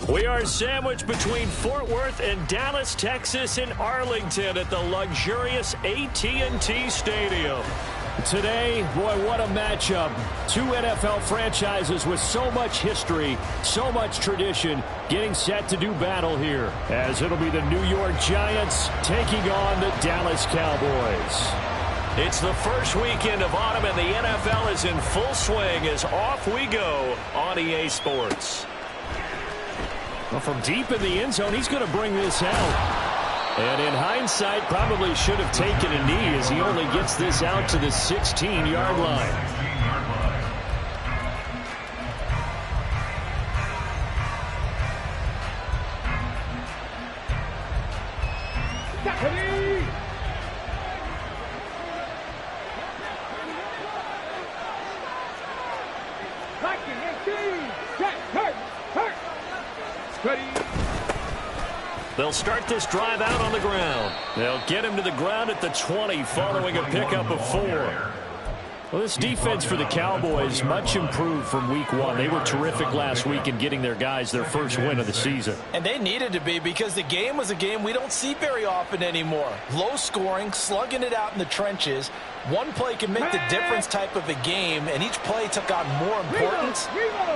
We are sandwiched between Fort Worth and Dallas, Texas, and Arlington at the luxurious AT&T Stadium. Today, boy, what a matchup. Two NFL franchises with so much history, so much tradition, getting set to do battle here, as it'll be the New York Giants taking on the Dallas Cowboys. It's the first weekend of autumn, and the NFL is in full swing as off we go on EA Sports. Well, from deep in the end zone, he's going to bring this out. And in hindsight, probably should have taken a knee as he only gets this out to the 16-yard line. They'll start this drive out on the ground. They'll get him to the ground at the 20 following a pickup of 4. Well, this defense for the Cowboys much improved from week 1. They were terrific last week in getting their guys their first win of the season. And they needed to be, because the game was a game we don't see very often anymore. Low scoring, slugging it out in the trenches. One play can make the difference type of a game, and each play took on more importance,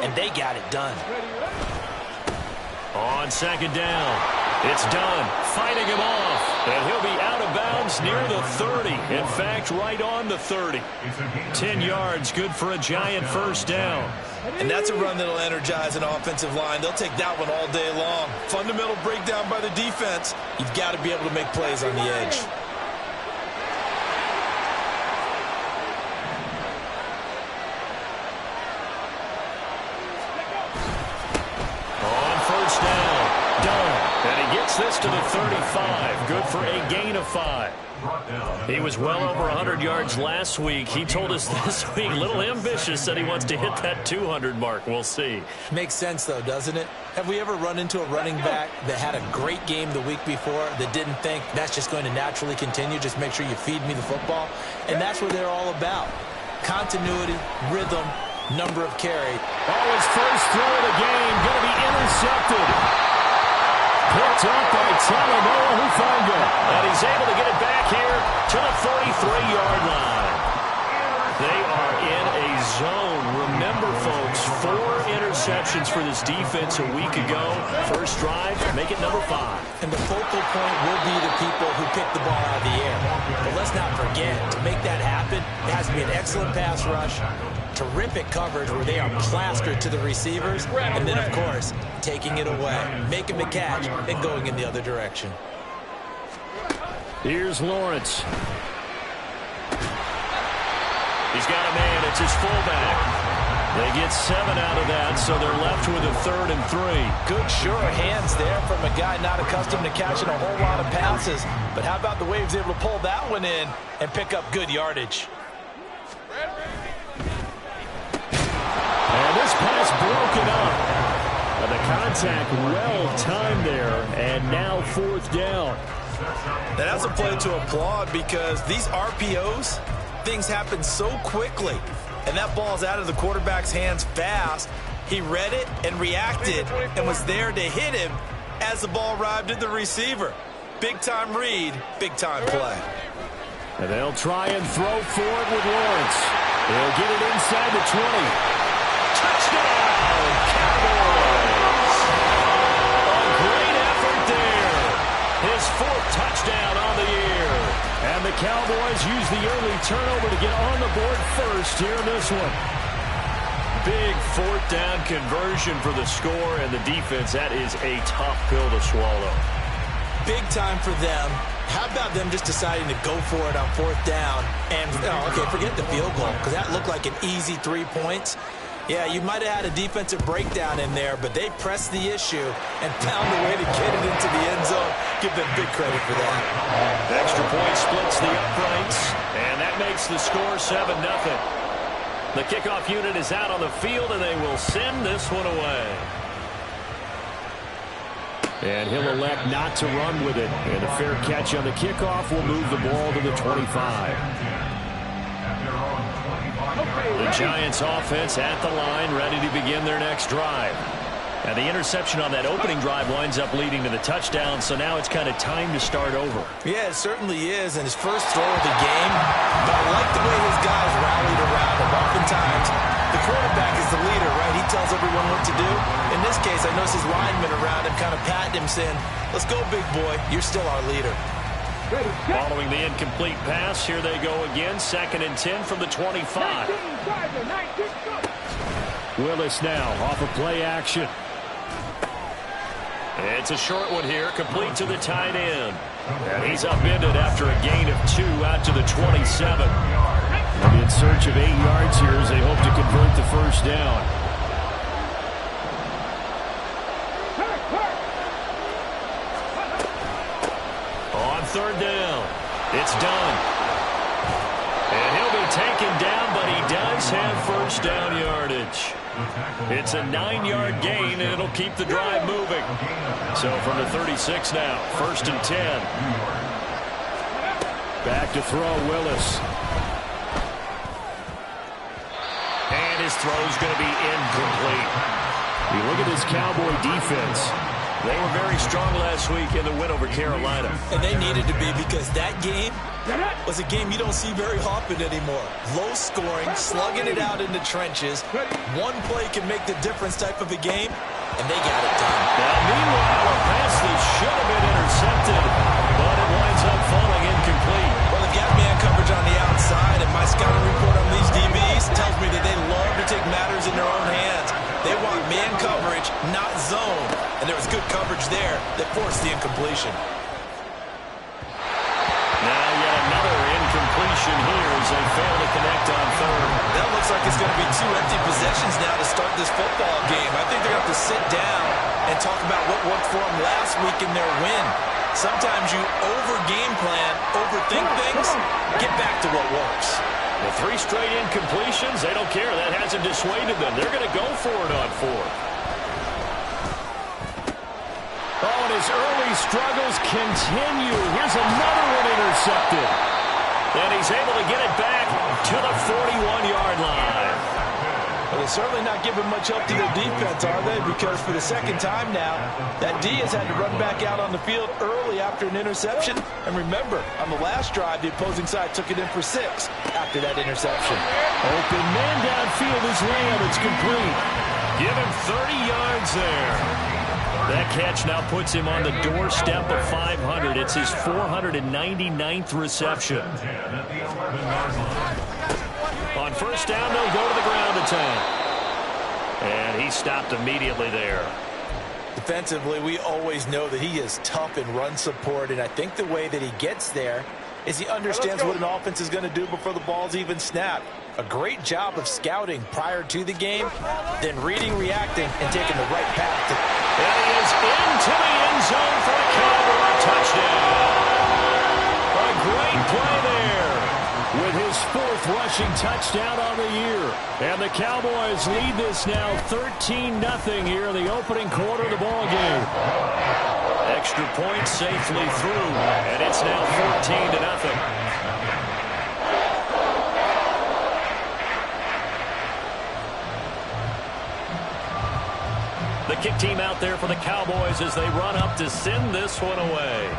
and they got it done. On second down, it's done, fighting him off, and he'll be out of bounds near the 30. In fact, right on the 30. 10 yards, good for a Giant first down. And that's a run that'll energize an offensive line. They'll take that one all day long. Fundamental breakdown by the defense. You've got to be able to make plays on the edge. This to the 35. Good for a gain of 5. He was well over 100 yards last week. He told us this week, a little ambitious, said he wants to hit that 200 mark. We'll see. Makes sense, though, doesn't it? Have we ever run into a running back that had a great game the week before that didn't think that's just going to naturally continue? Just make sure you feed me the football. And that's what they're all about. Continuity, rhythm, number of carry. Oh, his first throw of the game going to be intercepted. Picked up by Talanoa Hufanga. And he's able to get it back here to the 43-yard line. They are in a zone. Remember, folks, 4 interceptions for this defense a week ago. First drive, make it number 5. And the focal point will be the people who pick the ball out of the air. But let's not forget, to make that happen, it has to be an excellent pass rush, terrific coverage where they are plastered to the receivers, and then, of course, taking it away, making the catch, and going in the other direction. Here's Lawrence. He's got a man. It's his fullback. They get 7 out of that, so they're left with a 3rd and 3. Good, sure hands there from a guy not accustomed to catching a whole lot of passes. But how about the way he was able to pull that one in and pick up good yardage? And this pass broken up. The contact well timed there, and now 4th down. Now that's a play to applaud, because these RPOs, things happen so quickly. And that ball's out of the quarterback's hands fast. He read it and reacted and was there to hit him as the ball arrived at the receiver. Big-time read, big-time play. And they'll try and throw for it with Lawrence. He'll get it inside the 20. Touchdown, Cowboys! A great effort there. His 4th touchdown on the year. And the Cowboys use the early turnover to get on the board first here in this one. Big 4th down conversion for the score, and the defense, that is a tough pill to swallow. Big time for them. How about them just deciding to go for it on 4th down? And, okay, forget the field goal, because that looked like an easy 3 points. Yeah, you might have had a defensive breakdown in there, but they pressed the issue and found a way to get it into the end zone. Give them big credit for that. Extra point splits the uprights, and that makes the score 7-0. The kickoff unit is out on the field, and they will send this one away. And he'll elect not to run with it. And a fair catch on the kickoff will move the ball to the 25. The Giants offense at the line, ready to begin their next drive. And the interception on that opening drive winds up leading to the touchdown, so now it's kind of time to start over. Yeah, it certainly is, and his first throw of the game. But I like the way his guys rallied around him. Oftentimes, the quarterback is the leader, right? He tells everyone what to do. In this case, I notice his linemen around him kind of patting him, saying, let's go, big boy. You're still our leader. Following the incomplete pass, here they go again. 2nd and 10 from the 25. Willis now off of play action. It's a short one here, complete to the tight end. And he's upended after a gain of 2 out to the 27. And in search of 8 yards here as they hope to convert the first down. On 3rd down, it's done. And he'll be taken down, but he does have first down yardage. It's a 9-yard gain, and it'll keep the drive moving. So from the 36 now, 1st and 10. Back to throw, Willis. And his throw's going to be incomplete. You look at this Cowboy defense. They were very strong last week in the win over Carolina. And they needed to be, because that game was a game you don't see very often anymore. Low scoring, slugging it out in the trenches. One play can make the difference type of a game, and they got it done. Now, meanwhile, a pass that should have been intercepted, but it winds up falling incomplete. Well, they've got man coverage on the outside, and my scouting report on these DBs tells me that they love to take matters in their own hands. They want man coverage, not zone. And there was good coverage there that forced the incompletion. Now yet another incompletion here as they fail to connect on 3rd. That looks like it's going to be 2 empty possessions now to start this football game. I think they're going to have to sit down and talk about what worked for them last week in their win. Sometimes you over-game plan, overthink things, get back to what works. The 3 straight incompletions, they don't care. That hasn't dissuaded them. They're going to go for it on 4th. Oh, and his early struggles continue. Here's another one intercepted. And he's able to get it back to the 41-yard line. Well, they're certainly not giving much up to their defense, are they? Because for the 2nd time now, that D has had to run back out on the field early after an interception. And remember, on the last drive, the opposing side took it in for 6 after that interception. Open man downfield is Lamb. It's complete. Give him 30 yards there. That catch now puts him on the doorstep of 500. It's his 499th reception. On 1st down, they'll go to the ground attack. And he stopped immediately there. Defensively, we always know that he is tough in run support, and I think the way that he gets there is he understands what an offense is going to do before the ball's even snapped. A great job of scouting prior to the game, then reading, reacting, and taking the right path. And he is into the end zone for a Cowboy touchdown. A great play there with his 4th rushing touchdown on the year. And the Cowboys lead this now 13-0 here in the opening quarter of the ball game. Extra point safely through, and it's now 14-0. The kick team out there for the Cowboys as they run up to send this one away.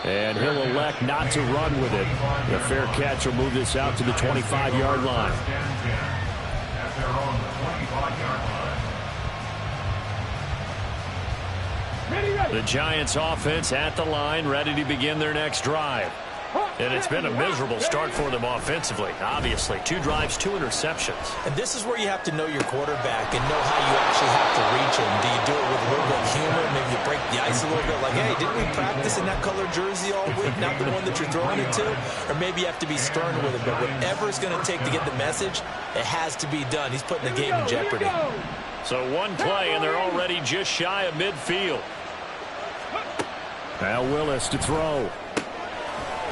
And he'll elect not to run with it. The fair catch will move this out to the 25-yard line. The Giants offense at the line, ready to begin their next drive. And it's been a miserable start for them offensively. Obviously, 2 drives, 2 interceptions. And this is where you have to know your quarterback and know how you actually have to reach him. Do you do it with a little bit of humor? Maybe you break the ice a little bit, like, hey, didn't we practice in that colored jersey all week, not the one that you're throwing it to? Or maybe you have to be stern with him. But whatever it's going to take to get the message, it has to be done. He's putting the game in jeopardy. So 1 play, and they're already just shy of midfield. Now Willis to throw.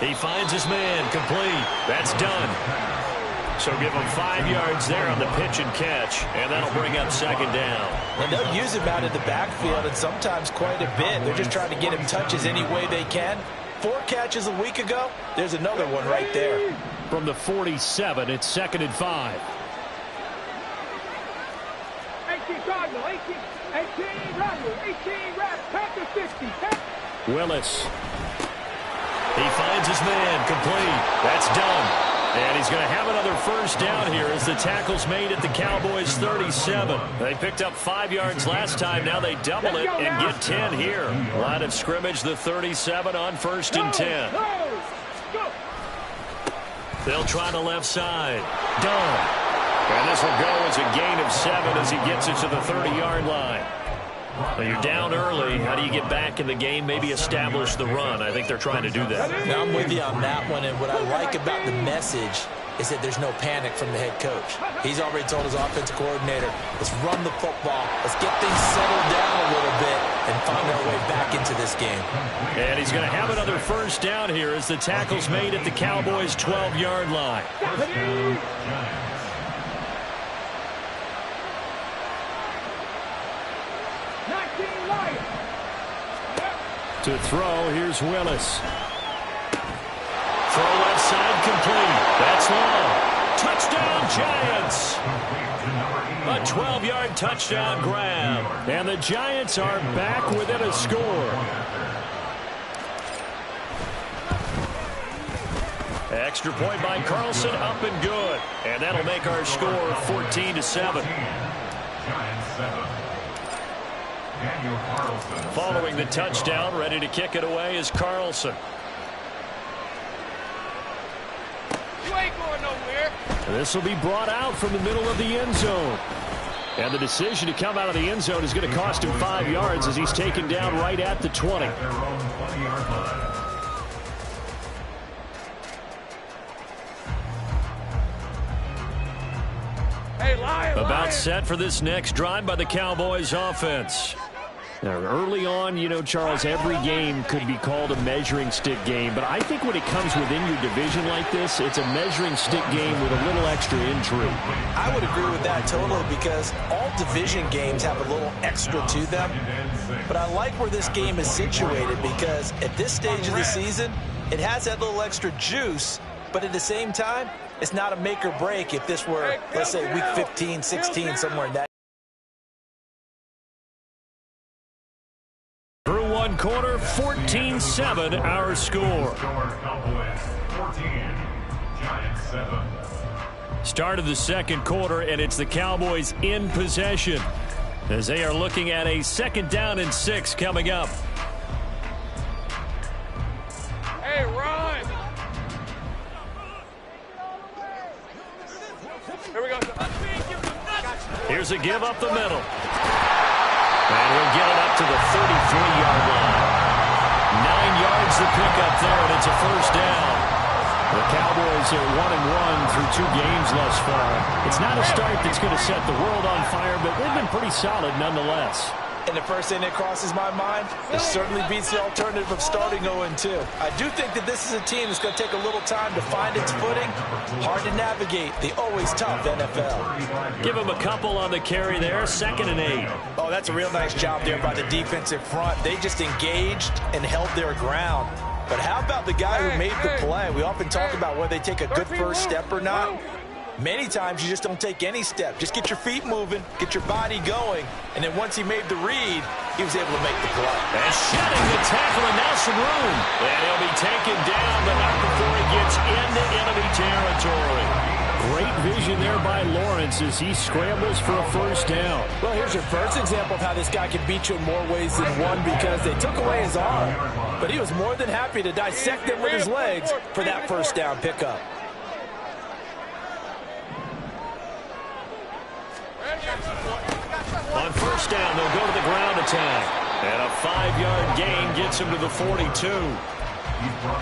He finds his man, complete. That's done. So give him 5 yards there on the pitch and catch, and that'll bring up 2nd down. And they'll use him out of the backfield, and sometimes quite a bit. They're just trying to get him touches any way they can. 4 catches a week ago. There's another one right there. From the 47, it's 2nd and 5. Willis. He finds his man, complete. That's done. And he's going to have another first down here as the tackle's made at the Cowboys' 37. They picked up 5 yards last time. Now they double it and get 10 here. Line of scrimmage, the 37 on 1st and 10. They'll try the left side. Done. And this will go as a gain of 7 as he gets it to the 30-yard line. Now you're down early. How do you get back in the game? Maybe establish the run. I think they're trying to do that. Now I'm with you on that one, and what I like about the message is that there's no panic from the head coach. He's already told his offensive coordinator, let's run the football. Let's get things settled down a little bit and find our way back into this game. And he's going to have another first down here as the tackle's made at the Cowboys' 12-yard line. To throw, here's Willis. Throw left side complete. That's long. Touchdown, Giants. A 12-yard touchdown grab. And the Giants are back within a score. Extra point by Carlson, up and good. And that'll make our score 14-7. Following the touchdown, ready to kick it away is Carlson. You ain't going nowhere. This will be brought out from the middle of the end zone. And the decision to come out of the end zone is going to cost him 5 yards as he's taken down right at the 20. Hey, Lion, About set for this next drive by the Cowboys offense. Now, early on, you know, Charles, every game could be called a measuring stick game. But I think when it comes within your division like this, it's a measuring stick game with a little extra intrigue. I would agree with that totally because all division games have a little extra to them. But I like where this game is situated because at this stage of the season, it has that little extra juice. But at the same time, it's not a make or break if this were, let's say, week 15, 16, somewhere in that. Through one quarter, 14-7 our score. Start of the second quarter, and it's the Cowboys in possession as they are looking at a 2nd down and 6 coming up. Hey, run. Here we go. Here's a give up the middle. And we'll get it up to the 33-yard line. 9 yards to pick up there, and it's a first down. The Cowboys are 1-1 through 2 games thus far. It's not a start that's going to set the world on fire, but they've been pretty solid nonetheless. And the first thing that crosses my mind, it certainly beats the alternative of starting 0-2. I do think that this is a team that's going to take a little time to find its footing. Hard to navigate the always tough NFL. Give him a couple on the carry there, 2nd and 8. Oh, that's a real nice job there by the defensive front. They just engaged and held their ground. But how about the guy who made the play? We often talk about whether they take a good first step or not. Many times you just don't take any step. Just get your feet moving, get your body going, and then once he made the read, he was able to make the play. And shedding the tackle, and now some room. And he'll be taken down, but not before he gets into enemy territory. Great vision there by Lawrence as he scrambles for a first down. Well, here's your first example of how this guy can beat you in more ways than one because they took away his arm. But he was more than happy to dissect them with his legs for that first down pickup. On first down, they'll go to the ground attack. And a 5-yard gain gets him to the 42.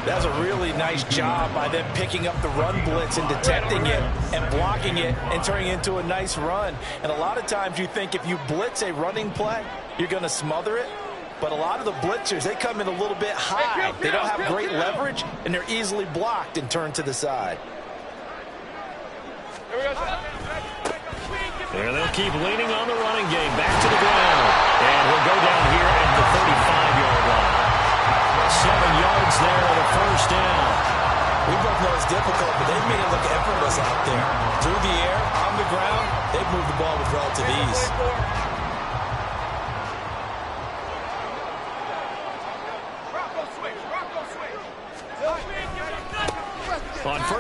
That's a really nice job by them picking up the run blitz and detecting it and blocking it and turning it into a nice run. And a lot of times you think if you blitz a running play, you're going to smother it. But a lot of the blitzers, they come in a little bit high. They don't have great leverage, and they're easily blocked and turned to the side. There they'll keep leaning on the running game. Back to the ground. And he'll go down here at the 35-yard line. 7 yards there at a first down. We both know it's difficult, but they've made it look effortless out there. Through the air, on the ground, they've moved the ball with relative ease.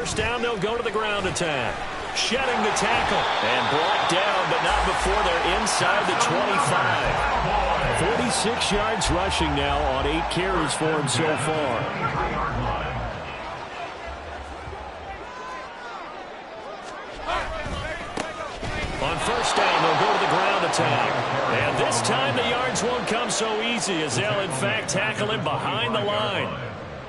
first down, they'll go to the ground attack. Shedding the tackle. And brought down, but not before they're inside the 25. 46 yards rushing now on 8 carries for him so far. On first down, they'll go to the ground attack. And this time the yards won't come so easy as they'll, in fact, tackle him behind the line.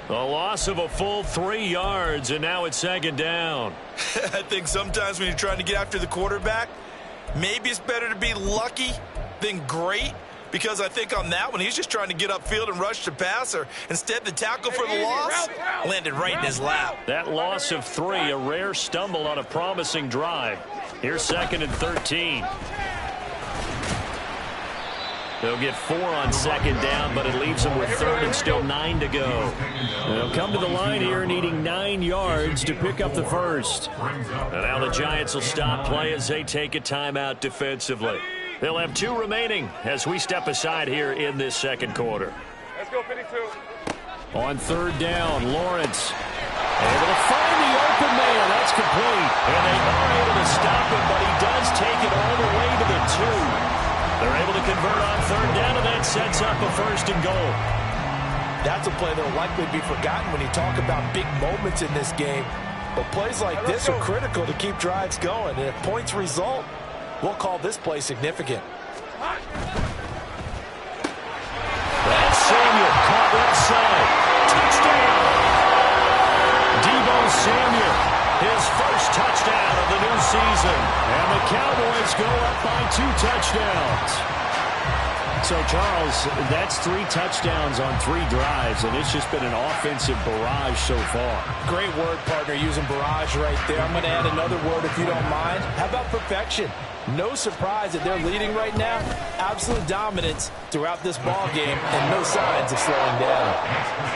A loss of a full 3 yards, and now it's second down. I think sometimes when you're trying to get after the quarterback, maybe it's better to be lucky than great, because I think on that one, he's just trying to get upfield and rush the passer. Instead, the tackle for the loss landed right in his lap. That loss of 3, a rare stumble on a promising drive. Here's second and 13. They'll get 4 on second down, but it leaves them with third and still 9 to go. They'll come to the line here needing 9 yards to pick up the first. And now the Giants will stop play as they take a timeout defensively. They'll have 2 remaining as we step aside here in this second quarter. Let's go, 52. On third down, Lawrence able to find the open man. That's complete. And they are able to stop him, but he does take it all the way to the 2. They're able to convert on third down, and that sets up a first and goal. That's a play that will likely be forgotten when you talk about big moments in this game. But plays like this are critical to keep drives going. And if points result, we'll call this play significant. That's Samuel caught left side. Touchdown! Deebo Samuel, his first touchdown of the new season. And the Cowboys go up by 2 touchdowns. So, Charles, that's 3 touchdowns on 3 drives, and it's just been an offensive barrage so far. Great word, partner, using barrage right there. I'm going to add another word if you don't mind. How about perfection? No surprise that they're leading right now. Absolute dominance throughout this ball game, and no signs of slowing down.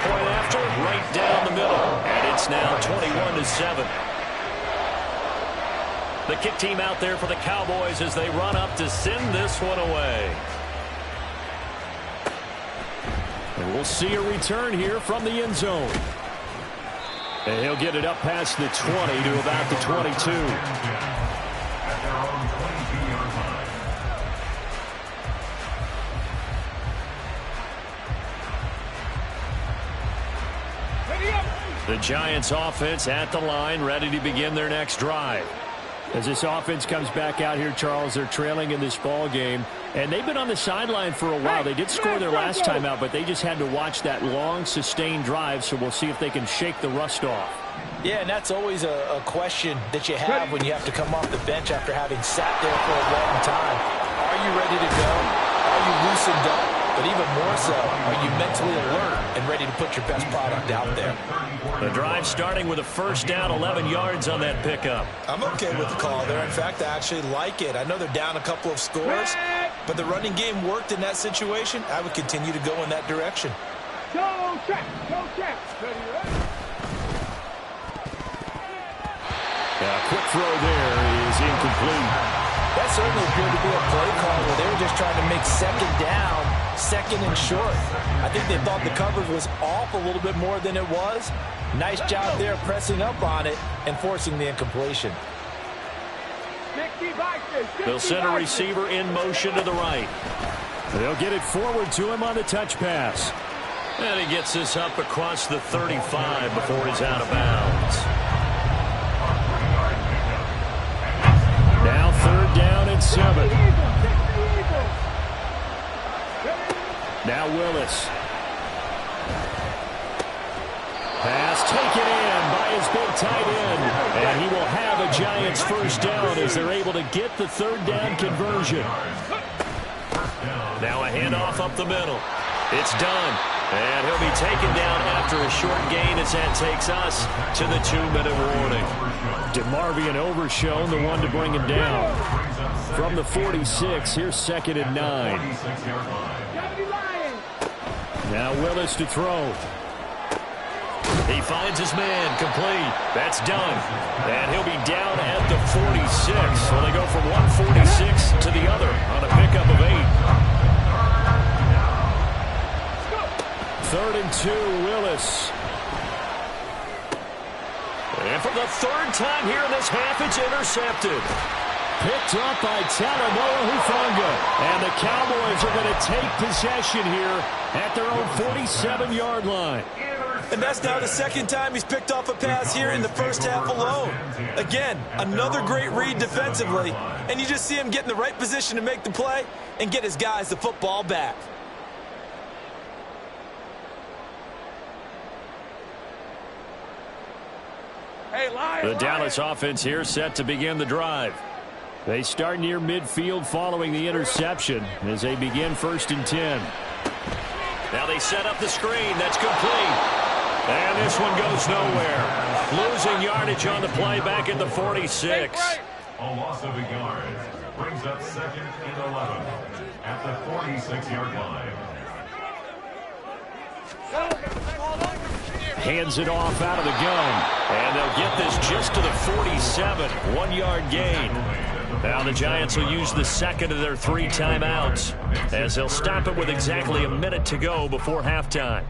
Point after, right down the middle, and it's now 21-7. The kick team out there for the Cowboys as they run up to send this one away. And we'll see a return here from the end zone. And he'll get it up past the 20 to about the 22. The Giants offense at the line, ready to begin their next drive. As this offense comes back out here, Charles, they're trailing in this ball game, and they've been on the sideline for a while. They did score their last time out, but they just had to watch that long, sustained drive, so we'll see if they can shake the rust off. Yeah, and that's always a question that you have when you have to come off the bench after having sat there for a long time. Are you ready to go? Are you loosened up? But even more so, are you mentally alert and ready to put your best product out there? The drive starting with a first down, 11 yards on that pickup. I'm okay with the call there. In fact, I actually like it. I know they're down a couple of scores, but the running game worked in that situation. I would continue to go in that direction. Go check. A quick throw there is incomplete. That certainly appeared to be a play call where they were just trying to make second down, second and short. I think they thought the coverage was off a little bit more than it was. Nice job there pressing up on it and forcing the incompletion. They'll send a receiver in motion to the right. They'll get it forward to him on the touch pass. And he gets this up across the 35 before he's out of bounds. Now third down and 7. Now Willis. Pass taken in by his big tight end. And he will have a Giants first down as they're able to get the third down conversion. Now a handoff up the middle. It's done. And he'll be taken down after a short gain as that takes us to the 2-minute warning. DeMarvion Overshown, the one to bring him down. From the 46, here's second and 9. Now Willis to throw. He finds his man, complete. That's done. And he'll be down at the 46. So they go from 146 to the other on a pickup of 8. Third and 2, Willis. And for for the third time here in this half. It's intercepted. Picked up by Talanoa Hufanga. And the Cowboys are going to take possession here at their own 47-yard line. And that's now the second time he's picked off a pass here in the first half alone. Again, another great read defensively. And you just see him get in the right position to make the play and get his guys the football back. Hey, Lion, The Dallas offense here set to begin the drive. They start near midfield following the interception as they begin 1st and 10. Now they set up the screen. That's complete. And this one goes nowhere. Losing yardage on the play back at the 46. A loss of a yard brings up 2nd and 11 at the 46-yard line. Hands it off out of the gun. And they'll get this just to the 47. 1-yard gain. Now the Giants will use the second of their 3 timeouts as they'll stop it with exactly a minute to go before halftime.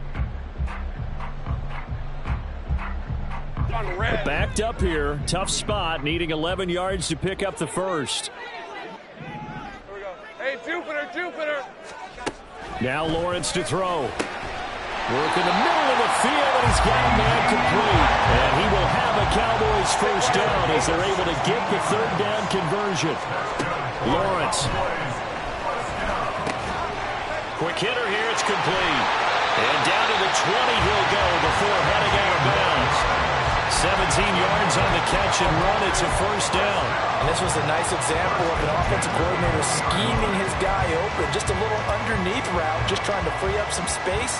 Backed up here. Tough spot. Needing 11 yards to pick up the first. Here we go. Hey, Jupiter. Now Lawrence to throw. Work in the middle of the field, and he's got a man complete. And he will have a Cowboys first down as they're able to get the 3rd down conversion. Lawrence. Quick hitter here. It's complete. And down to the 20 he'll go before heading out of bounds. 17 yards on the catch and run. It's a first down. And this was a nice example of an offensive coordinator scheming his guy open. Just a little underneath route, just trying to free up some space.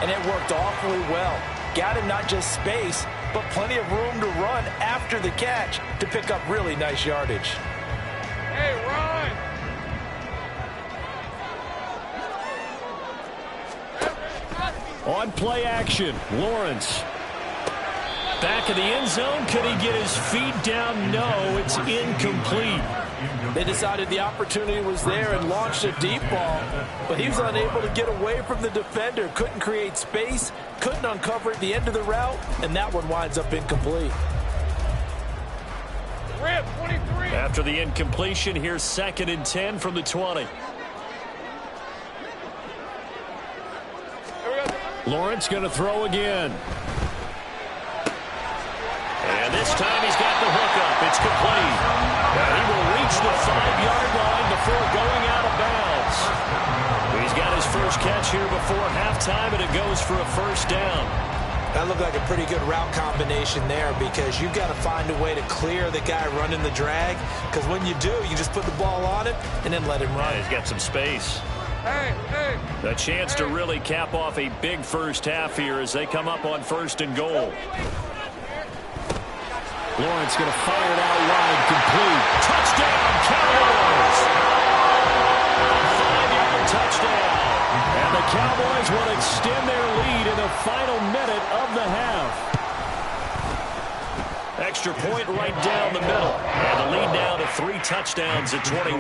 And it worked awfully well. Got him not just space, but plenty of room to run after the catch to pick up really nice yardage. Hey, run. On play action, Lawrence. Back of the end zone. Could he get his feet down? No, it's incomplete. They decided the opportunity was there and launched a deep ball, but he was unable to get away from the defender. Couldn't create space, couldn't uncover at the end of the route, and that one winds up incomplete. Rip, 23. After the incompletion, here's 2nd and 10 from the 20. Lawrence going to throw again. And this time he's got the hookup. It's complete. And he will reach the 5-yard line before going out of bounds. He's got his first catch here before halftime, and it goes for a first down. That looked like a pretty good route combination there because you've got to find a way to clear the guy running the drag, because when you do, you just put the ball on him and then let him run. Yeah, he's got some space. Hey. A chance to really cap off a big first half here as they come up on 1st and goal. Lawrence going to fire it out wide, complete. Touchdown, Cowboys! 5-yard touchdown. And the Cowboys will extend their lead in the final minute of the half. Extra point right down the middle. And the lead now to 3 touchdowns at 21.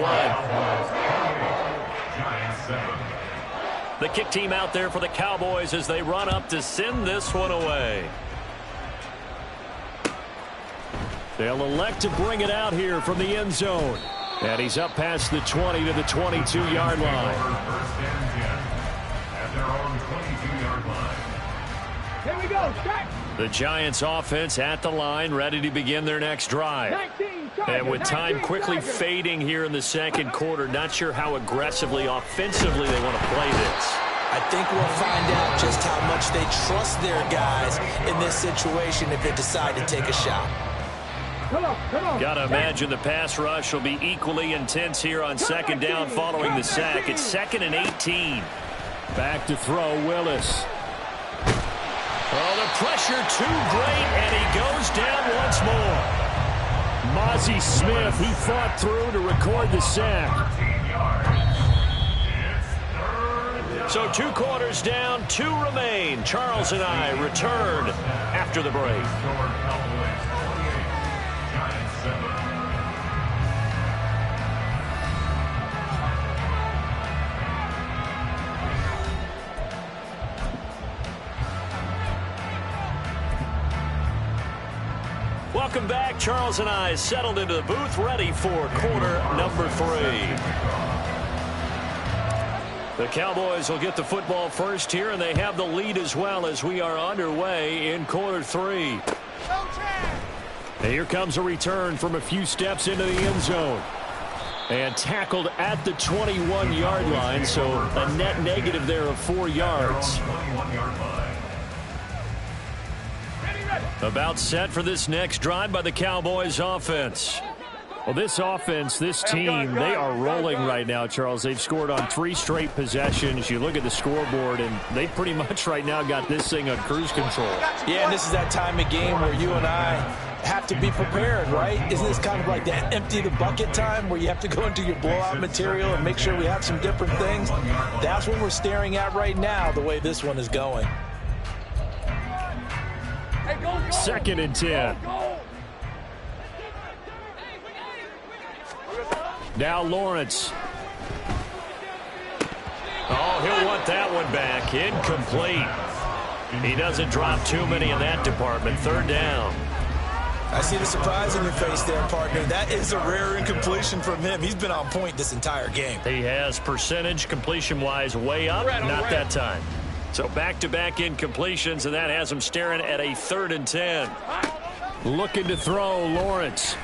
The kick team out there for the Cowboys as they run up to send this one away. They'll elect to bring it out here from the end zone. And he's up past the 20 to the 22-yard line. Here we go. Check. The Giants offense at the line, ready to begin their next drive. And with time quickly fading here in the second quarter, not sure how aggressively, offensively they want to play this. I think we'll find out just how much they trust their guys in this situation if they decide to take a shot. Come on. Got to imagine the pass rush will be equally intense here on 2nd down following the sack. It's 2nd and 18. Back to throw, Willis. Oh, the pressure too great, and he goes down once more. Mozzie Smith, he fought through to record the sack. So 2 quarters down, 2 remain. Charles and I return after the break. Welcome back. Charles and I settled into the booth, ready for quarter number 3. The Cowboys will get the football first here, and they have the lead as well as we are underway in quarter 3. And here comes a return from a few steps into the end zone. And tackled at the 21-yard line, so a net negative there of 4 yards. About set for this next drive by the Cowboys offense. Well, this offense, this team, they are rolling right now, Charles. They've scored on 3 straight possessions. You look at the scoreboard, and they pretty much right now got this thing on cruise control. Yeah, and this is that time of game where you and I have to be prepared, right? Isn't this kind of like that empty the bucket time where you have to go into your blowout material and make sure we have some different things? That's what we're staring at right now, the way this one is going. Second and 10. Now Lawrence. Oh, he'll want that one back. Incomplete. He doesn't drop too many in that department. Third down. I see the surprise in your face there, partner. That is a rare incompletion from him. He's been on point this entire game. He has percentage completion-wise way up. Not that time. So back-to-back incompletions, and that has him staring at a 3rd and 10. Looking to throw, Lawrence.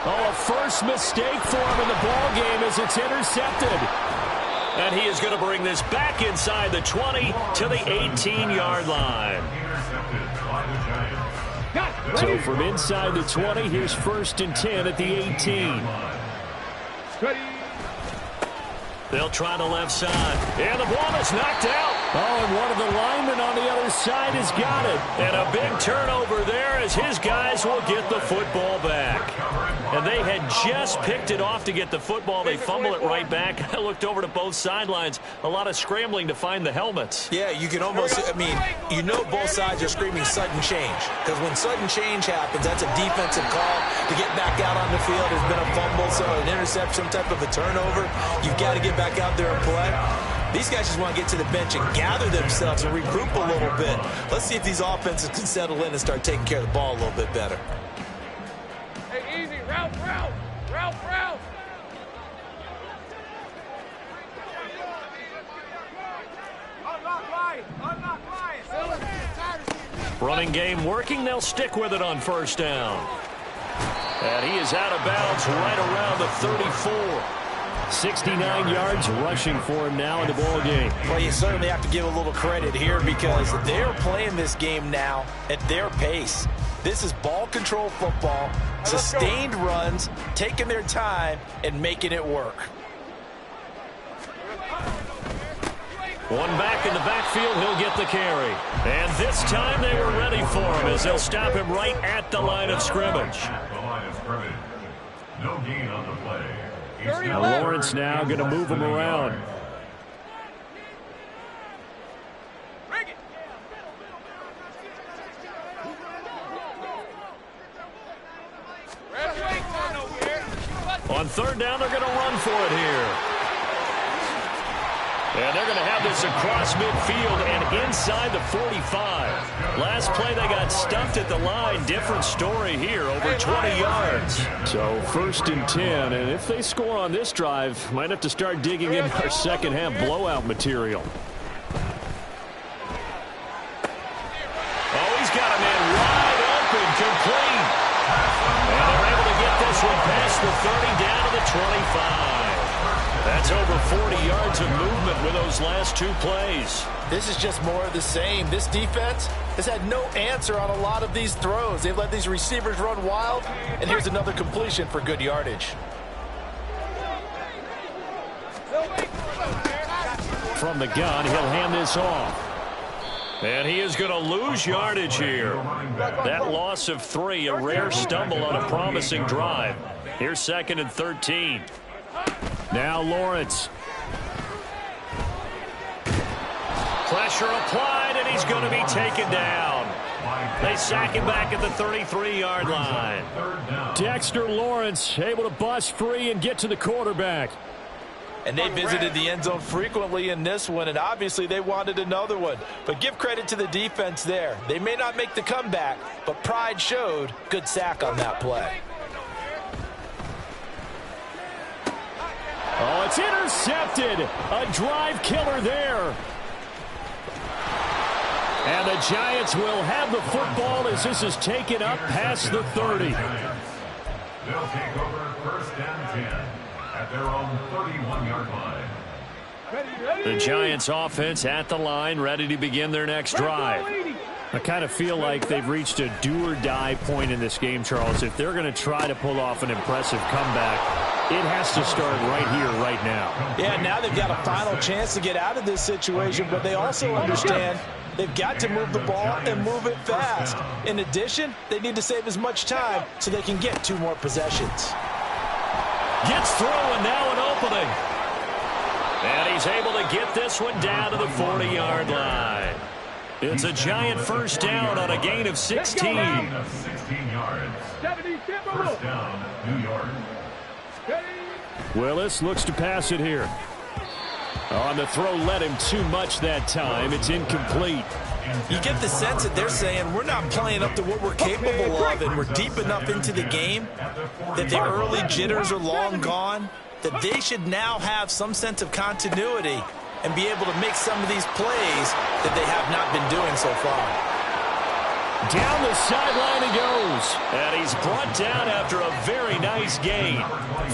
Oh, a first mistake for him in the ball game as it's intercepted. And he is going to bring this back inside the 20 to the 18-yard line. So from inside the 20, here's 1st and 10 at the 18. They'll try the left side. And the ball is knocked out. Oh, and one of the linemen on the other side has got it. And a big turnover there as his guys will get the football back. And they had just picked it off to get the football. They fumble it right back. I looked over to both sidelines. A lot of scrambling to find the helmets. Yeah, you can almost, you know both sides are screaming sudden change. Because when sudden change happens, that's a defensive call to get back out on the field. There's been a fumble, so an interception, some type of a turnover. You've got to get back out there and play. These guys just want to get to the bench and gather themselves and regroup a little bit. Let's see if these offenses can settle in and start taking care of the ball a little bit better. Hey, easy. Route. Unlock line. Running game working. They'll stick with it on 1st down. And he is out of bounds right around the 34. 69 yards rushing for him now in the ball game. Well, you certainly have to give a little credit here because they're playing this game now at their pace. This is ball control football, sustained runs, taking their time, and making it work. One back in the backfield, he'll get the carry. And this time they were ready for him as they'll stop him right at the line of scrimmage. No gain on the play. Now Lawrence now going to move him around. On 3rd down, they're going to run for it here. And they're going to have this across midfield and inside the 45. Last play, they got stuffed at the line. Different story here, over 20 yards. So 1st and 10, and if they score on this drive, might have to start digging in our second half blowout material. Oh, he's got a man wide open, complete. And they're able to get this one past the 30 down to the 25. That's over 40 yards of movement with those last 2 plays. This is just more of the same. This defense has had no answer on a lot of these throws. They've let these receivers run wild, and here's another completion for good yardage. From the gun, he'll hand this off. And he is going to lose yardage here. That loss of 3, a rare stumble on a promising drive. Here's 2nd and 13. Now Lawrence. Pressure applied, and he's going to be taken down. They sack him back at the 33-yard line. Dexter Lawrence able to bust free and get to the quarterback. And they visited the end zone frequently in this one, and obviously they wanted another one. But give credit to the defense there. They may not make the comeback, but pride showed. Good sack on that play. Oh, it's intercepted. A drive killer there. And the Giants will have the football as this is taken up past the 30. They'll take over first and 10 at their own 31-yard line. The Giants offense at the line, ready to begin their next drive. I kind of feel like they've reached a do-or-die point in this game, Charles. If they're going to try to pull off an impressive comeback, it has to start right here, right now. Yeah, now they've got a final chance to get out of this situation, but they also understand they've got to move the ball and move it fast. In addition, they need to save as much time so they can get 2 more possessions. Gets through, and now an opening. And he's able to get this one down to the 40-yard line. It's a Giant first down on a gain of 16. 16 yards. First down, New York. Willis looks to pass it here. On the throw, led him too much that time. It's incomplete. You get the sense that they're saying we're not playing up to what we're capable of, and we're deep enough into the game that the early jitters are long gone, that they should now have some sense of continuity and be able to make some of these plays that they have not been doing so far. Down the sideline he goes. And he's brought down after a very nice gain.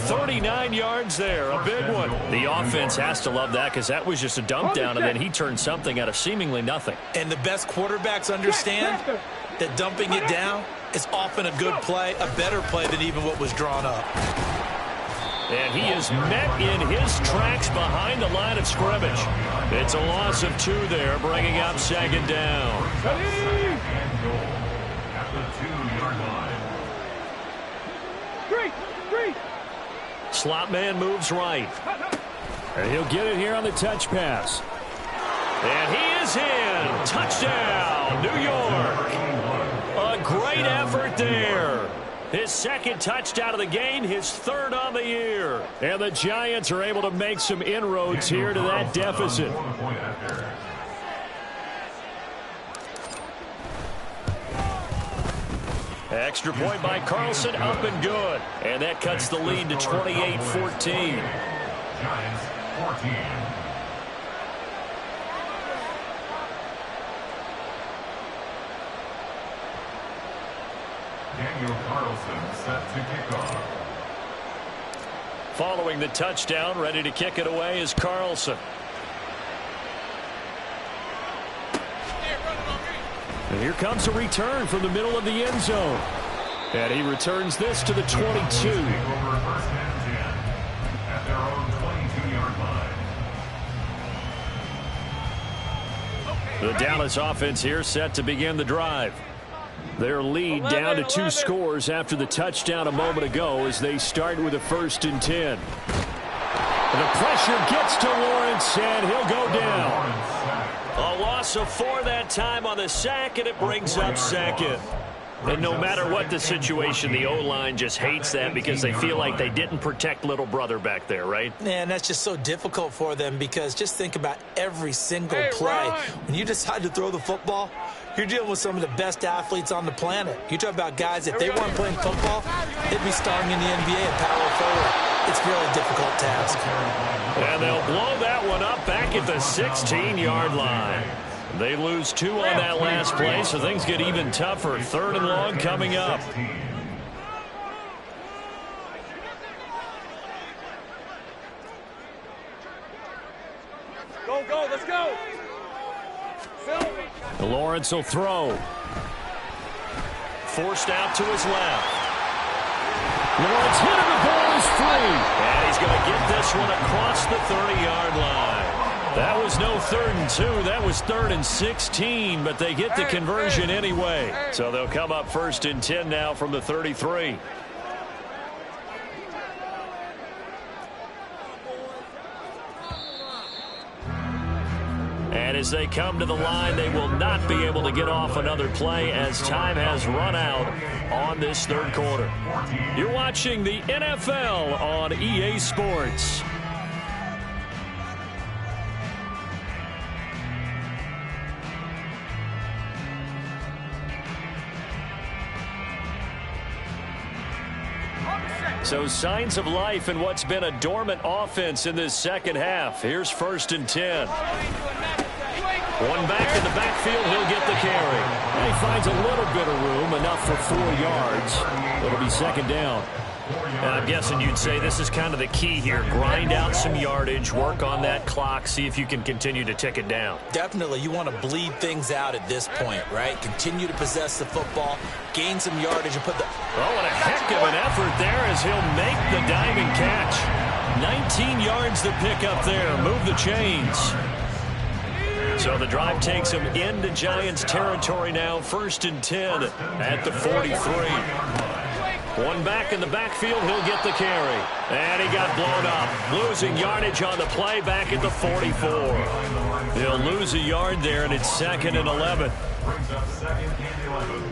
39 yards there, a big one. The offense has to love that because that was just a dump down, and then he turned something out of seemingly nothing. And the best quarterbacks understand that dumping it down is often a good play, a better play than even what was drawn up. And he is met in his tracks behind the line of scrimmage. It's a loss of 2 there, bringing up second down. And goal at the 2-yard line. Slot man moves right. And he'll get it here on the touch pass. And he is in. Touchdown, New York. A great effort there. His second touchdown of the game, his 3rd on the year. And the Giants are able to make some inroads here to that deficit. Extra point by Carlson, up and good. And that cuts the lead to 28-14. Giants 14. Daniel Carlson set to kick off. Following the touchdown, ready to kick it away is Carlson. And here comes a return from the middle of the end zone. And he returns this to the 22. Take over first and 10 at their own 22-yard line. The Dallas offense here set to begin the drive. Their lead down to 2 scores after the touchdown a moment ago as they start with a 1st and 10. The pressure gets to Lawrence, and he'll go down. A loss of 4 that time on the sack, and it brings up second. And no matter what the situation, the O-line just hates that because they feel like they didn't protect little brother back there, right? And that's just so difficult for them because just think about every single play. When you decide to throw the football, you're dealing with some of the best athletes on the planet. You talk about guys, if they weren't playing football, they'd be starting in the NBA and power forward. It's a really difficult task. And they'll blow that one up back at the 16-yard line. They lose 2 on that last play, so things get even tougher. 3rd and long coming up. Go, let's go. Lawrence will throw. Forced out to his left. Lawrence hit him, the ball is free. And he's going to get this one across the 30-yard line. That was no 3rd and 2. That was 3rd and 16, but they get the conversion anyway. So they'll come up 1st and 10 now from the 33. And as they come to the line, they will not be able to get off another play as time has run out on this 3rd quarter. You're watching the NFL on EA Sports. So signs of life in what's been a dormant offense in this second half. Here's 1st and 10. One back in the backfield. He'll get the carry. And he finds a little bit of room, enough for 4 yards. It'll be 2nd down. And I'm guessing you'd say this is kind of the key here. Grind out some yardage, work on that clock, see if you can continue to tick it down. Definitely, you want to bleed things out at this point, right? Continue to possess the football, gain some yardage, and put the... Oh, and a heck of an effort there as he'll make the diving catch. 19 yards to pick up there. Move the chains. So the drive takes him into Giants territory now. 1st and 10 at the 43. One back in the backfield, he'll get the carry. And he got blown up. Losing yardage on the play back at the 44. He'll lose a yard there, and it's 2nd and 11. Brings up 2nd and 11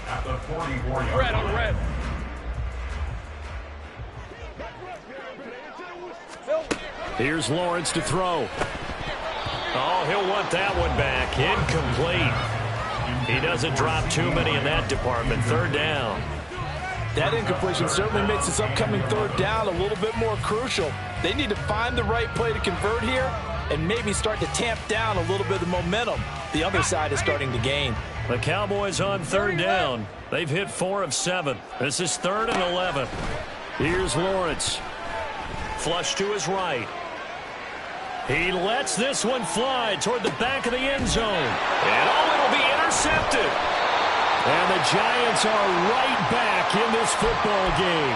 at the 44-yard Red on the red. Here's Lawrence to throw. Oh, he'll want that one back. Incomplete. He doesn't drop too many in that department. 3rd down. That incompletion certainly makes this upcoming 3rd down a little bit more crucial. They need to find the right play to convert here and maybe start to tamp down a little bit of momentum. The other side is starting to gain. The Cowboys on 3rd down. They've hit 4 of 7. This is 3rd and 11. Here's Lawrence. Flush to his right. He lets this one fly toward the back of the end zone. And oh, it'll be intercepted. And the Giants are right back in this football game.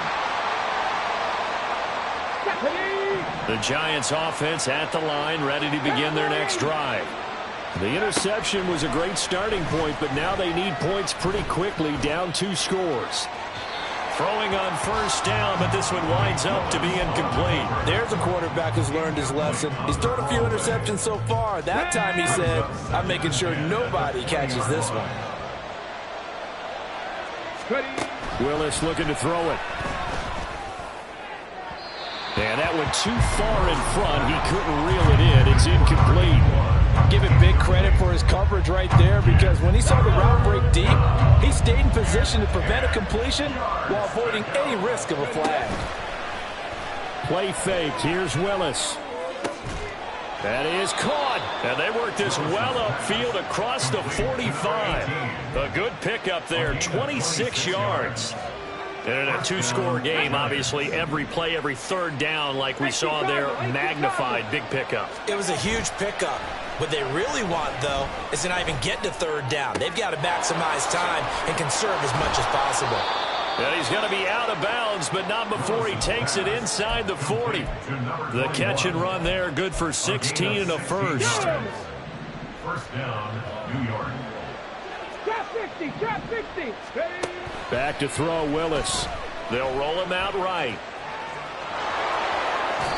The Giants offense at the line, ready to begin their next drive. The interception was a great starting point, but now they need points pretty quickly, down 2 scores. Throwing on 1st down, but this one winds up to be incomplete. There's a quarterback who's learned his lesson. He's thrown a few interceptions so far. That time he said, I'm making sure nobody catches this one. Willis looking to throw it. And that went too far in front. He couldn't reel it in. It's incomplete. Give him big credit for his coverage right there, because when he saw the route break deep, he stayed in position to prevent a completion while avoiding any risk of a flag. Play fake. Here's Willis. That is caught. And they work this well upfield across the 45. A good pickup there, 26 yards. And in a 2-score game, obviously, every play, every 3rd down, like we saw there, magnified. Big pickup. It was a huge pickup. What they really want, though, is to not even get to 3rd down. They've got to maximize time and conserve as much as possible. And he's going to be out of bounds, but not before he takes it inside the 40. The catch and run there, good for 16 and a first. 1st down, New York. Trap 60, trap 60. Back to throw, Willis. They'll roll him out right.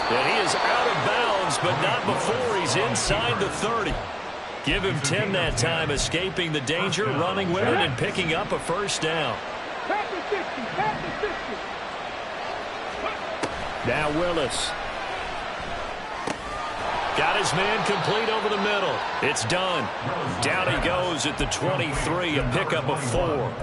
And he is out of bounds, but not before he's inside the 30. Give him 10 that time, escaping the danger, running with it, and picking up a 1st down. Trap to 60, trap to 60. Now Willis. Got his man complete over the middle. It's done. Down he goes at the 23, a pickup of 4.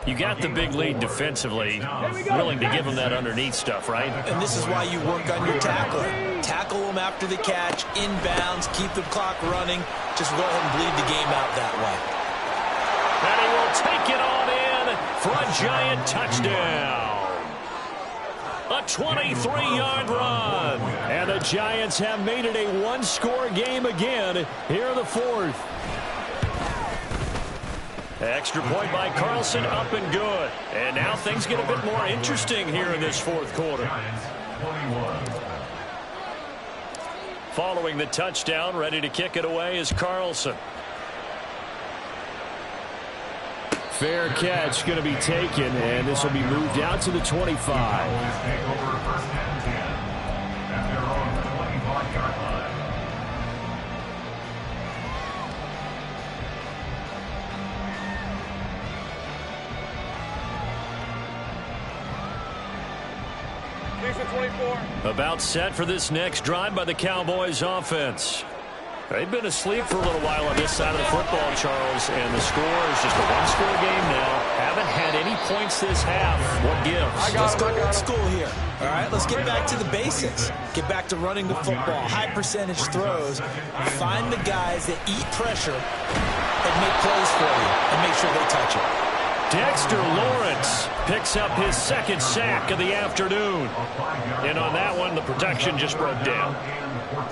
You got the big lead defensively, willing to give him that underneath stuff, right? And this is why you work on your tackling. Tackle them after the catch, inbounds, keep the clock running. Just go ahead and bleed the game out that way. And he will take it on in for a Giant touchdown. A 23-yard run. And the Giants have made it a 1-score game again here in the 4th. Extra point by Carlson, up and good. And now things get a bit more interesting here in this 4th quarter. Following the touchdown, ready to kick it away is Carlson. Fair catch going to be taken, and this will be moved out to the 25. About set for this next drive by the Cowboys offense. They've been asleep for a little while on this side of the football, Charles, and the score is just a one-score game now. Haven't had any points this half. What gives? Let's go old school here. All right, let's get back to the basics. Get back to running the football, high percentage throws. Find the guys that eat pressure and make plays for you and make sure they touch it. Dexter Lawrence picks up his second sack of the afternoon. And on that one, the protection just broke down.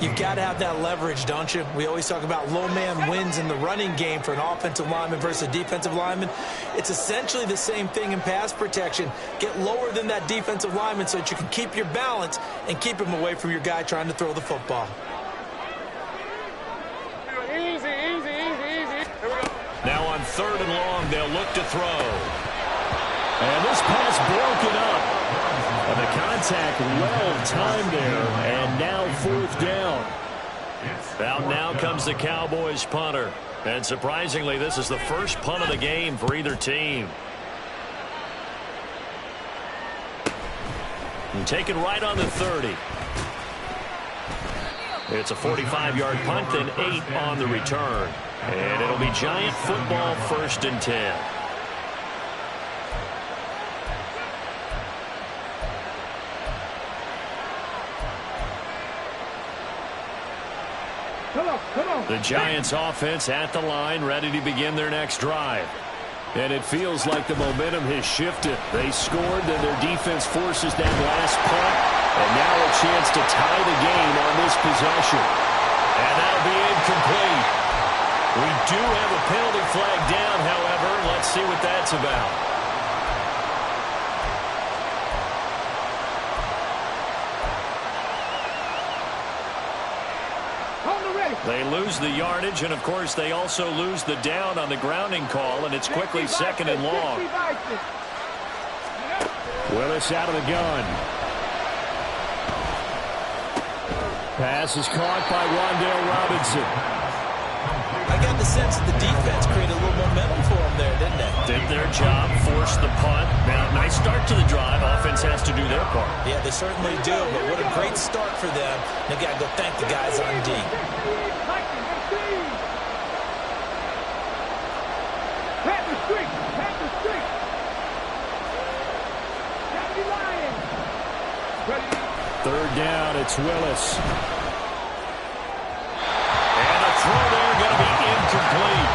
You've got to have that leverage, don't you? We always talk about low man wins in the running game for an offensive lineman versus a defensive lineman. It's essentially the same thing in pass protection. Get lower than that defensive lineman so that you can keep your balance and keep him away from your guy trying to throw the football. Easy, easy, easy, easy. Here we go. Now on 3rd and long, they'll look to throw. And this pass broken up. And the contact well timed there. And now 4th down. Out now comes the Cowboys punter. And surprisingly, this is the first punt of the game for either team. And taken right on the 30. It's a 45-yard punt, then 8 on the return. And it'll be Giant football, 1st and 10. Come on. The Giants offense at the line, ready to begin their next drive. And it feels like the momentum has shifted. They scored, then their defense forces that last punt. And now a chance to tie the game on this possession. And that'll be incomplete. We do have a penalty flag down, however. Let's see what that's about. They lose the yardage, and, of course, they also lose the down on the grounding call, and it's quickly 2nd and long. Willis out of the gun. Pass is caught by Wan'Dale Robinson. I got the sense that the defense created a little momentum for them there, didn't they? Did their job, forced the punt. Now, nice start to the drive. Offense has to do their part. Yeah, they certainly do, but what a great start for them. They got to go thank the guys on D. Third down, it's Willis. And a throw there going to be incomplete.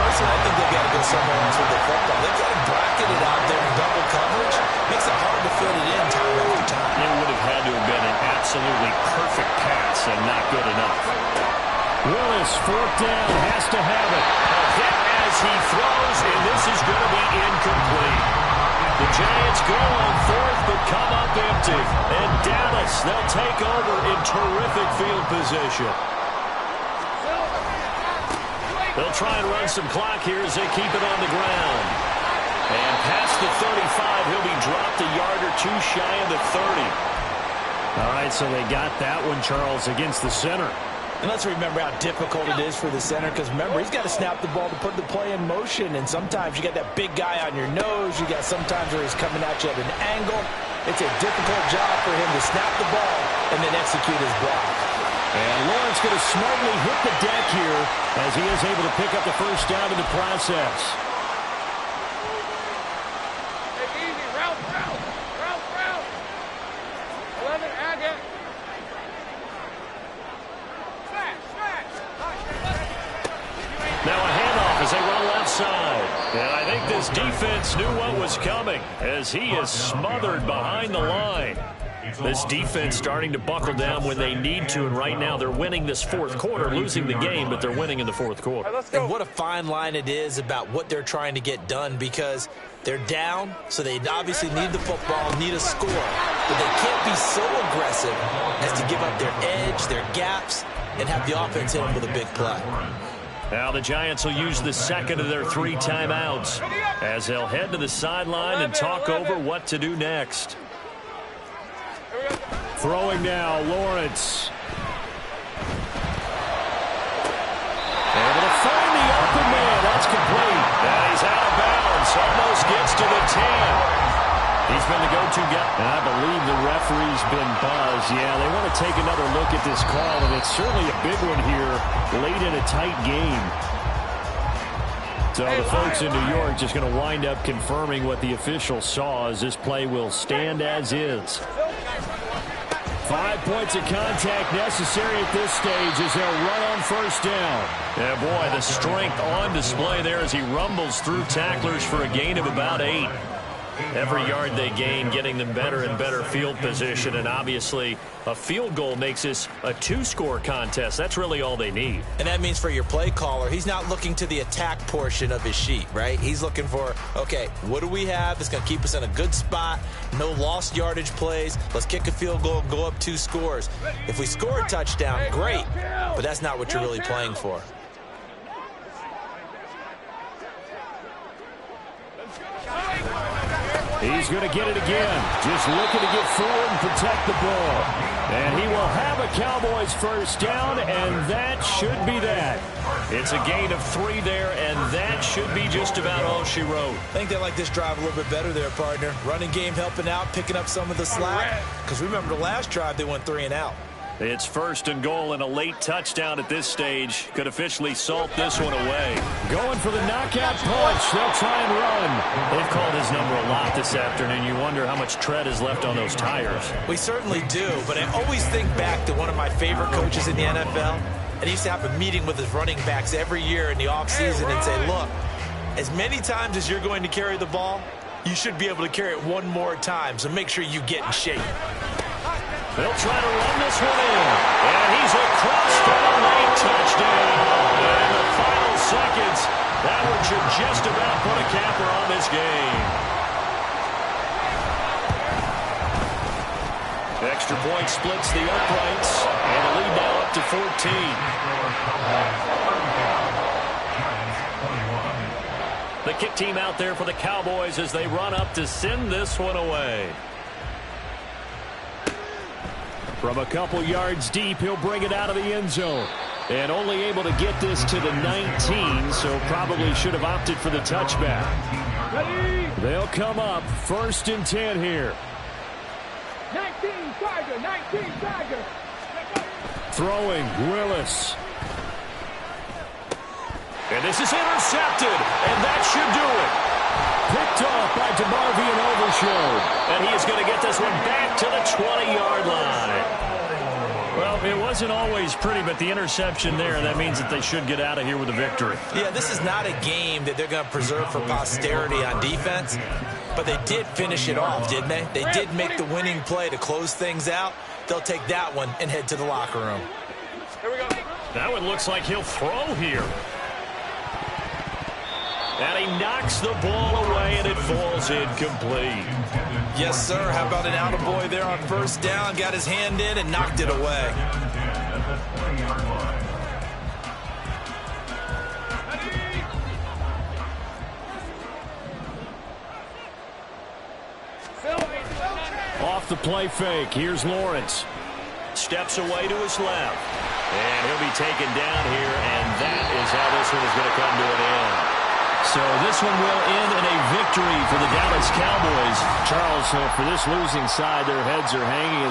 Personally, I think they've got to go somewhere else with the football. They've got to bracket it out there in double coverage. Makes it hard to fit it in time after time. It would have had to have been an absolutely perfect pass and not good enough. Willis, 4th down, has to have it. A hit as he throws, and this is going to be incomplete. The Giants go on 4th, but come up empty. And Dallas, they'll take over in terrific field position. They'll try and run some clock here as they keep it on the ground. And past the 35, he'll be dropped a yard or two shy of the 30. All right, so they got that one, Charles, against the center. And let's remember how difficult it is for the center, because remember, he's got to snap the ball to put the play in motion, and sometimes you got that big guy on your nose. You got sometimes where he's coming at you at an angle. It's a difficult job for him to snap the ball and then execute his block. And Lawrence going to smartly hit the deck here as he is able to pick up the first down in the process. Take it easy. Route. 11, Agate. Now a handoff as they run left side. And I think this defense knew what was coming as he is smothered behind the line. This defense starting to buckle down when they need to, and right now they're winning this 4th quarter, losing the game, but they're winning in the 4th quarter. And what a fine line it is about what they're trying to get done, because they're down, so they obviously need the football, need a score. But they can't be so aggressive as to give up their edge, their gaps, and have the offense hit them with a big play. Now the Giants will use the second of their 3 timeouts as they'll head to the sideline and talk over what to do next. Throwing now, Lawrence. Able to find the open man. That's complete. And he's out of bounds. Almost gets to the 10. He's been the go-to guy. And I believe the referee's been buzzed. Yeah, they want to take another look at this call, and it's certainly a big one here late in a tight game. So the folks in New York just going to wind up confirming what the official saw, as this play will stand as is. 5 points of contact necessary at this stage as they'll run on first down. Yeah, boy, the strength on display there as he rumbles through tacklers for a gain of about 8. Every yard they gain, getting them better and better field position, and obviously a field goal makes this a 2-score contest. That's really all they need. And that means for your play caller, he's not looking to the attack portion of his sheet, right? He's looking for, okay, what do we have that's going to keep us in a good spot? No lost yardage plays. Let's kick a field goal and go up 2 scores. If we score a touchdown, great, but that's not what you're really playing for. He's going to get it again. Just looking to get forward and protect the ball. And he will have a Cowboys first down, and that should be that. It's a gain of 3 there, and that should be just about all she wrote. I think they like this drive a little bit better there, partner. Running game helping out, picking up some of the slack. Because remember, the last drive they went 3 and out. It's first and goal, and a late touchdown at this stage could officially salt this one away. Going for the knockout punch. They'll try and run. They've called his number a lot this afternoon. You wonder how much tread is left on those tires. We certainly do, but I always think back to one of my favorite coaches in the NFL. And he used to have a meeting with his running backs every year in the offseason and say, look, as many times as you're going to carry the ball, you should be able to carry it 1 more time, so make sure you get in shape. They'll try to run this one in. And he's across for a late touchdown. And in the final seconds, that one should just about put a capper on this game. Extra point splits the uprights. And the lead now up to 14. The kick team out there for the Cowboys as they run up to send this one away. From a couple yards deep, he'll bring it out of the end zone. And only able to get this to the 19, so probably should have opted for the touchback. They'll come up first and 10 here. 19 Tiger. Throwing, Willis. And this is intercepted, and that should do it. Picked off by DeMarvion Overshown. And he is going to get this one back to the 20-yard line. Well, it wasn't always pretty, but the interception there, that means that they should get out of here with a victory. Yeah, this is not a game that they're going to preserve for posterity on defense, but they did finish it off, didn't they? They did make the winning play to close things out. They'll take that one and head to the locker room. Here we go. That one looks like he'll throw here. And he knocks the ball away, and it falls incomplete. Yes, sir. How about an attaboy there on first down? Got his hand in and knocked it away. Off the play fake. Here's Lawrence. Steps away to his left. And he'll be taken down here, and that is how this one is going to come to an end. So this one will end in a victory for the Dallas Cowboys. Charles, for this losing side, their heads are hanging.